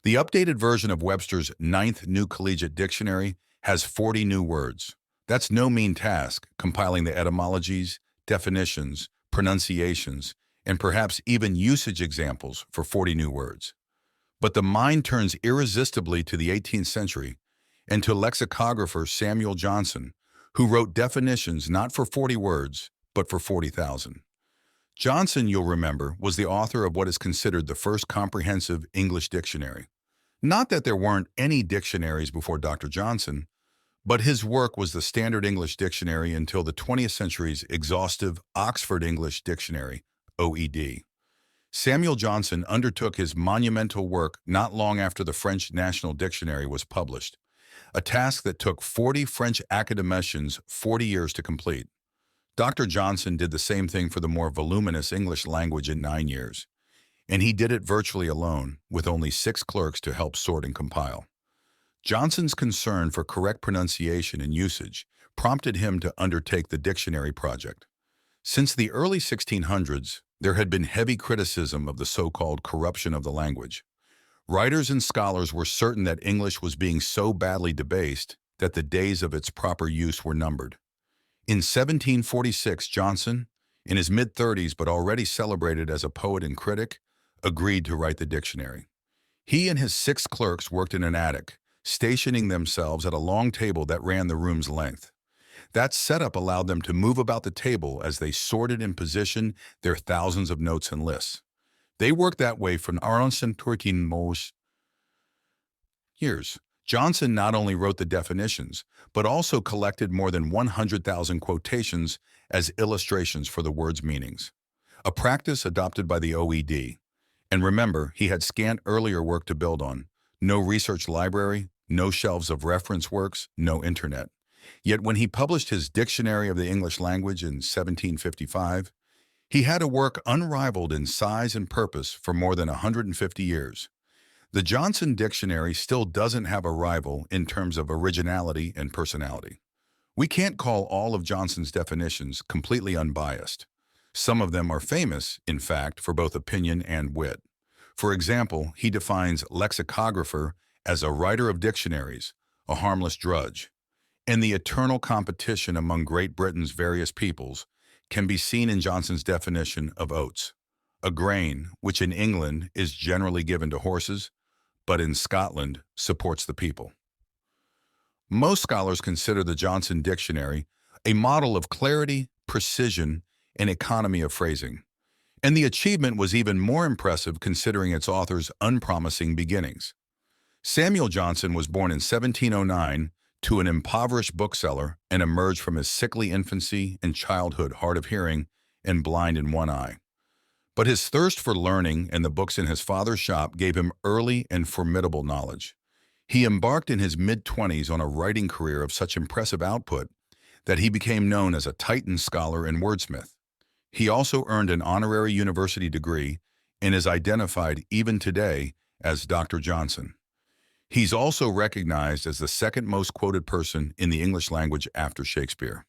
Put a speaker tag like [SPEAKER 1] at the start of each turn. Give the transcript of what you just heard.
[SPEAKER 1] The updated version of Webster's Ninth New Collegiate Dictionary has 40 new words. That's no mean task, compiling the etymologies, definitions, pronunciations, and perhaps even usage examples for 40 new words. But the mind turns irresistibly to the 18th century and to lexicographer Samuel Johnson, who wrote definitions not for 40 words, but for 40,000. Johnson, you'll remember, was the author of what is considered the first comprehensive English dictionary. Not that there weren't any dictionaries before Dr. Johnson, but his work was the standard English dictionary until the 20th century's exhaustive Oxford English Dictionary, OED. Samuel Johnson undertook his monumental work not long after the French National Dictionary was published, a task that took 40 French academicians 40 years to complete. Dr. Johnson did the same thing for the more voluminous English language in 9 years, and he did it virtually alone, with only 6 clerks to help sort and compile. Johnson's concern for correct pronunciation and usage prompted him to undertake the dictionary project. Since the early 1600s, there had been heavy criticism of the so-called corruption of the language. Writers and scholars were certain that English was being so badly debased that the days of its proper use were numbered. In 1746, Johnson, in his mid-30s but already celebrated as a poet and critic, agreed to write the dictionary. He and his 6 clerks worked in an attic, stationing themselves at a long table that ran the room's length. That setup allowed them to move about the table as they sorted and positioned their thousands of notes and lists. They worked that way for around 13 years. Johnson not only wrote the definitions, but also collected more than 100,000 quotations as illustrations for the words' meanings, a practice adopted by the OED. And remember, he had scant earlier work to build on. No research library, no shelves of reference works, no internet. Yet when he published his Dictionary of the English Language in 1755, he had a work unrivaled in size and purpose for more than 150 years. The Johnson Dictionary still doesn't have a rival in terms of originality and personality. We can't call all of Johnson's definitions completely unbiased. Some of them are famous, in fact, for both opinion and wit. For example, he defines lexicographer as a writer of dictionaries, a harmless drudge. And the eternal competition among Great Britain's various peoples can be seen in Johnson's definition of oats, a grain which in England is generally given to horses, but in Scotland supports the people. Most scholars consider the Johnson Dictionary a model of clarity, precision, and economy of phrasing. And the achievement was even more impressive considering its author's unpromising beginnings. Samuel Johnson was born in 1709 to an impoverished bookseller and emerged from his sickly infancy and childhood hard of hearing and blind in one eye. But his thirst for learning and the books in his father's shop gave him early and formidable knowledge. He embarked in his mid-20s on a writing career of such impressive output that he became known as a Titan scholar and wordsmith. He also earned an honorary university degree and is identified even today as Dr. Johnson. He's also recognized as the second most quoted person in the English language after Shakespeare.